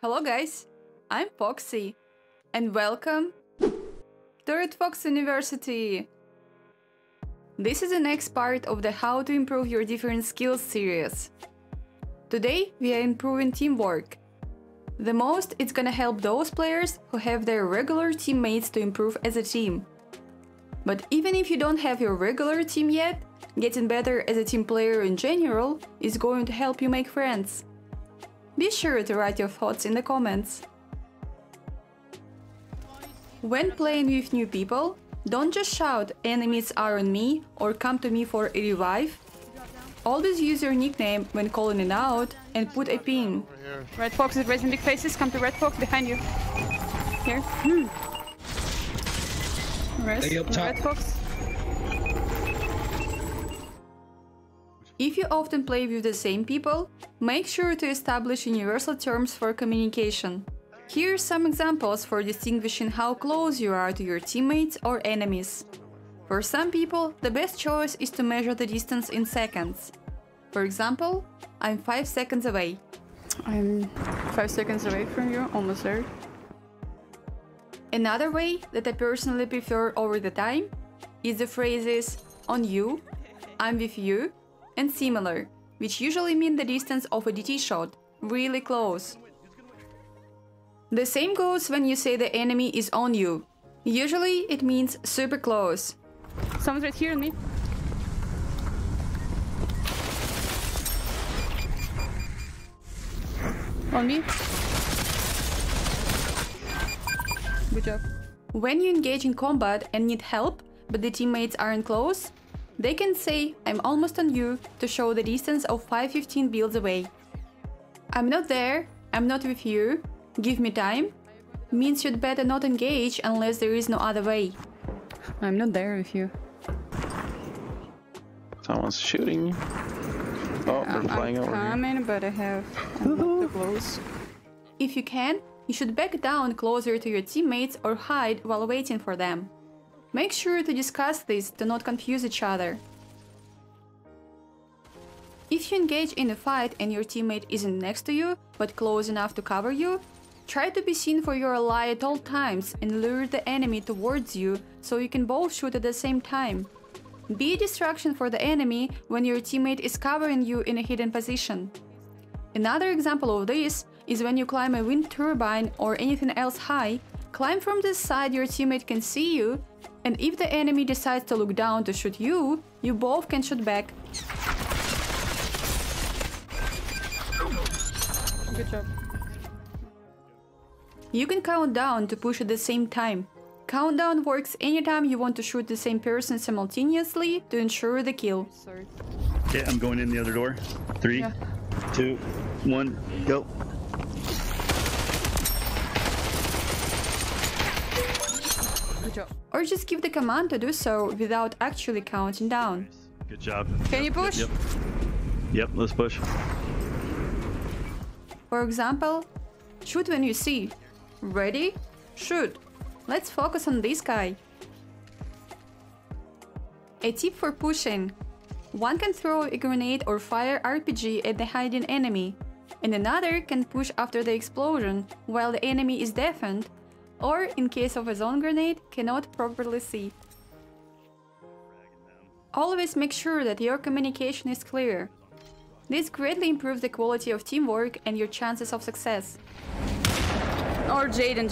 Hello guys, I'm Foxy, and welcome to RadFox University! This is the next part of the How to Improve Your Different Skills series. Today we are improving teamwork. The most it's gonna help those players who have their regular teammates to improve as a team. But even if you don't have your regular team yet, getting better as a team player in general is going to help you make friends. Be sure to write your thoughts in the comments. When playing with new people, don't just shout "enemies are on me" or "come to me for a revive." Always use your nickname when calling it out and put a ping. RadFox is raising big faces. Come to RadFox behind you. Here. RadFox. If you often play with the same people, make sure to establish universal terms for communication. Here are some examples for distinguishing how close you are to your teammates or enemies. For some people, the best choice is to measure the distance in seconds. For example, I'm 5 seconds away. I'm 5 seconds away from you, almost there. Another way that I personally prefer over the time is the phrases "on you," "I'm with you," and "similar," which usually mean the distance of a DT shot, really close. The same goes when you say the enemy is on you. Usually it means super close. Someone's right here on me. On me. Good job. When you engage in combat and need help, but the teammates aren't close, they can say "I'm almost on you" to show the distance of 515 builds away. "I'm not there," "I'm not with you," "give me time" means you'd better not engage unless there is no other way. I'm not there with you. Someone's shooting. Oh, they're flying over here. I'm coming, but I'm too close. If you can, you should back down closer to your teammates or hide while waiting for them. Make sure to discuss this to not confuse each other. If you engage in a fight and your teammate isn't next to you, but close enough to cover you, try to be seen for your ally at all times and lure the enemy towards you so you can both shoot at the same time. Be a distraction for the enemy when your teammate is covering you in a hidden position. Another example of this is when you climb a wind turbine or anything else high, climb from the side your teammate can see you, and if the enemy decides to look down to shoot you, you both can shoot back. Good job. You can count down to push at the same time. Countdown works anytime you want to shoot the same person simultaneously to ensure the kill. Sorry. Okay, I'm going in the other door. 3, 2, 1, go. Good job. Or just give the command to do so without actually counting down. Good job. Can you push? Yep, let's push. For example, shoot when you see. Ready? Shoot. Let's focus on this guy. A tip for pushing. One can throw a grenade or fire RPG at the hiding enemy, and another can push after the explosion while the enemy is deafened, or in case of a zone grenade, cannot properly see. Always make sure that your communication is clear. This greatly improves the quality of teamwork and your chances of success. Or Jaden.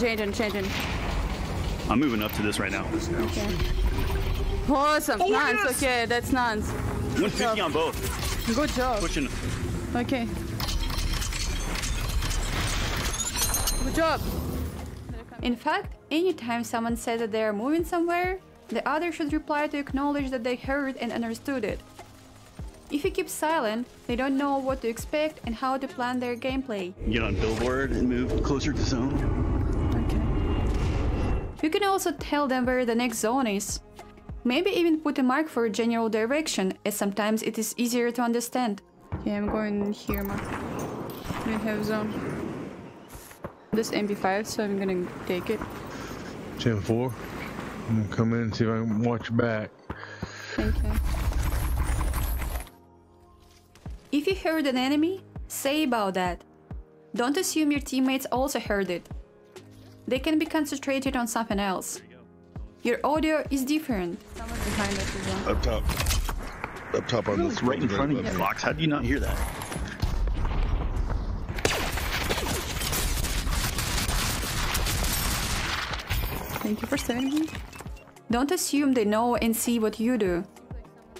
I'm moving up to this right now. Okay. Awesome. Oh, Nice. yes! Okay, that's nice. 150 on both. Good job. Pushing. Okay. Good job. In fact, anytime someone says that they are moving somewhere, the other should reply to acknowledge that they heard and understood it. If you keep silent, they don't know what to expect and how to plan their gameplay. Get on billboard and move closer to zone. Okay. You can also tell them where the next zone is. Maybe even put a mark for a general direction, as sometimes it is easier to understand. Okay, I'm going here, Mark. We have zone. This MP5, so I'm gonna take it. Gen 4. I'm gonna come in and see if I can watch your back. Thank you. If you heard an enemy, say about that. Don't assume your teammates also heard it. They can be concentrated on something else. Your audio is different. Someone behind us as well. Up top. Up top on this. Right in front of you, Fox. How do you not hear that? Thank you for saving me. Don't assume they know and see what you do.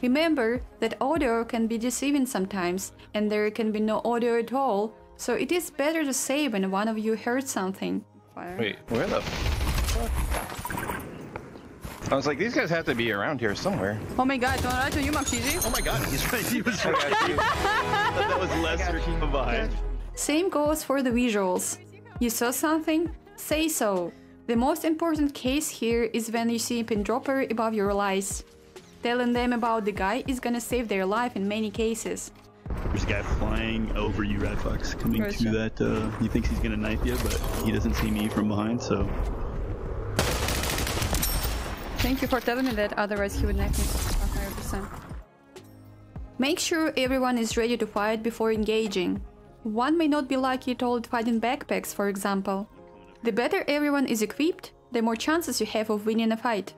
Remember that audio can be deceiving sometimes, and there can be no audio at all, so it is better to say when one of you heard something. Fire. Wait, where the fuck? I was like, these guys have to be around here somewhere. Oh my god, don't lie to you, Maxizi. Oh my god, he's right. He was right. That was lesser behind. Same goes for the visuals. You saw something? Say so. The most important case here is when you see a pin dropper above your lies. Telling them about the guy is gonna save their life in many cases. There's a guy flying over you, RadFox, coming Gotcha. to that. He thinks he's gonna knife you, but he doesn't see me from behind, so. Thank you for telling me that, otherwise he would knife me 100%. Make sure everyone is ready to fight before engaging. One may not be lucky at all at fighting backpacks, for example. The better everyone is equipped, the more chances you have of winning a fight.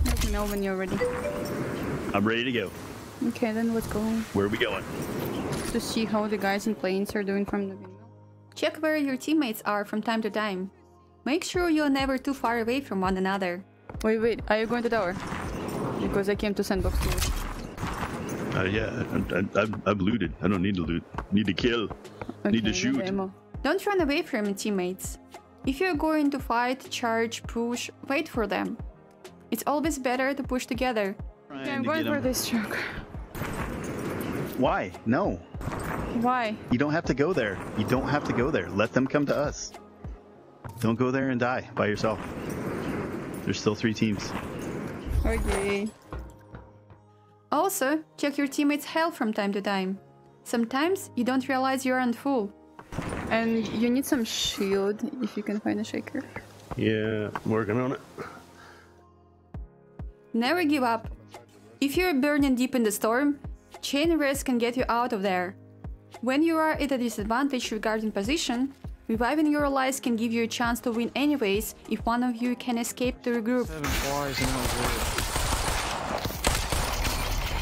Let me know when you're ready. I'm ready to go. Okay, then let's go Where are we going? to see how the guys in planes are doing from the window. Check where your teammates are from time to time. Make sure you're never too far away from one another. Wait, are you going to tower? Because I came to Sandbox to loot. Yeah, I've looted. I don't need to loot. Need to kill. Need to Okay, shoot. no ammo. Don't run away from your teammates. If you're going to fight, charge, push, wait for them. It's always better to push together. Yeah, I'm going for this truck. Why? No. Why? You don't have to go there. You don't have to go there. Let them come to us. Don't go there and die by yourself. There's still 3 teams. Okay. Also, check your teammates' health from time to time. Sometimes you don't realize you aren't full. And you need some shield if you can find a shaker. Yeah, I'm working on it. Never give up. If you're burning deep in the storm, chain rest can get you out of there. When you are at a disadvantage regarding position, reviving your allies can give you a chance to win anyways if one of you can escape to regroup. 7 flies and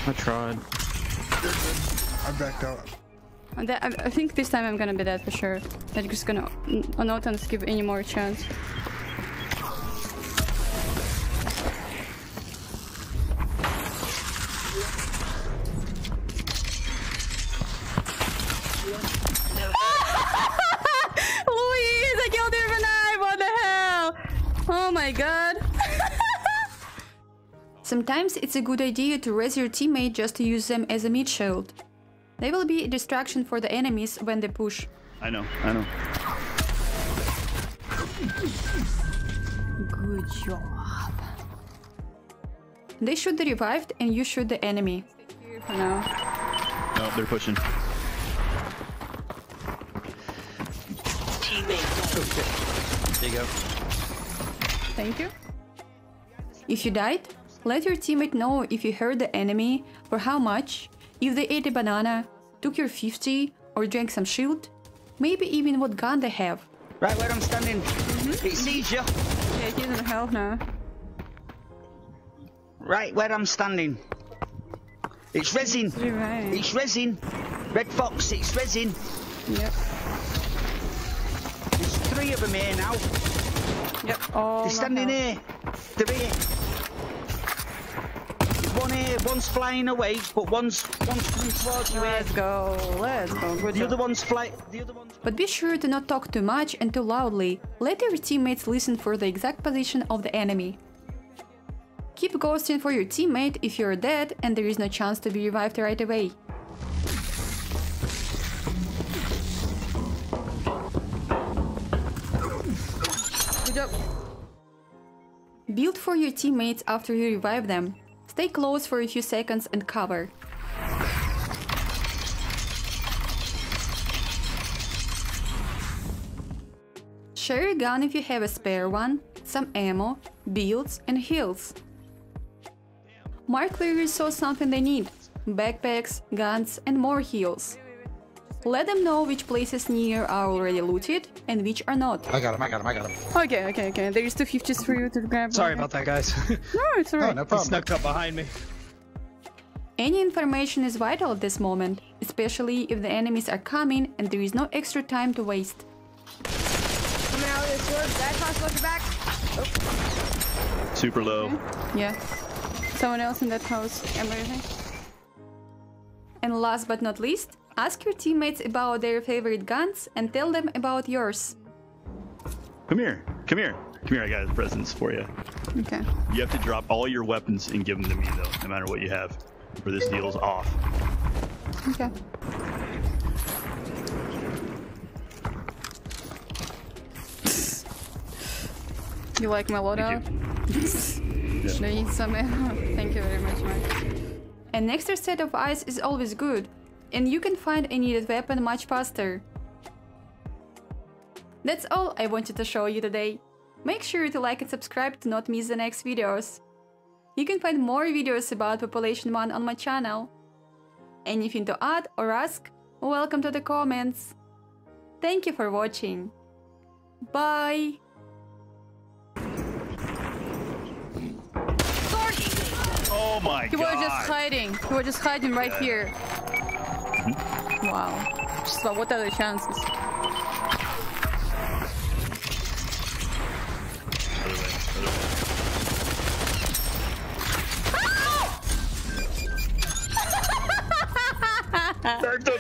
I tried. I backed out. And I think this time I'm gonna be dead for sure. I'm just gonna not give any more chance. Louise, I killed him with a knife! What the hell? Oh my god. Sometimes it's a good idea to res your teammate just to use them as a mid shield. They will be a distraction for the enemies when they push. I know. Good job. They shoot the revived and you shoot the enemy. Here for now. No, they're pushing. There you go. Thank you. If you died, let your teammate know if you hurt the enemy, for how much, if they ate a banana, took your 50, or drank some shield, maybe even what gun they have. Right where I'm standing. It sees you. Yeah, he's in health now. Right where I'm standing. It's resin. Right. It's resin. RadFox, it's resin. Yep. There's 3 of them here now. Yep. Oh, They're standing here. They're here. There's one here, one's flying away, but one's coming towards you here. Let's go. Let's go. Good The job. other one's flying. The other one's. But be sure to not talk too much and too loudly. Let your teammates listen for the exact position of the enemy. Keep ghosting for your teammate if you're dead and there is no chance to be revived right away. Good job. Build for your teammates after you revive them. Stay close for a few seconds and cover. Share your gun if you have a spare one, some ammo, builds and heals. Mark where you saw something they need. Backpacks, guns and more heals. Let them know which places near are already looted and which are not. I got him. Okay. There's 250s for you to grab. Sorry about that, guys. No, it's alright. No He problem. snuck up behind me. Any information is vital at this moment, especially if the enemies are coming and there is no extra time to waste. Coming out with this sword. RadFox, watch your back. Oh. Super low. Yeah. Someone else in that house. Everything. And last but not least, ask your teammates about their favorite guns and tell them about yours. Come here. Come here. Come here. I got presents for you. Okay. You have to drop all your weapons and give them to me, though, no matter what you have, or this deal's off. Okay. You like my loadout? Should I eat some ammo? Thank you very much, Mark. An extra set of eyes is always good, and you can find a needed weapon much faster. That's all I wanted to show you today. Make sure to like and subscribe to not miss the next videos. You can find more videos about Population 1 on my channel. Anything to add or ask? Welcome to the comments. Thank you for watching. Bye! Oh my He god! was just hiding. He was just hiding right here. Wow. Just what are the chances? Other way.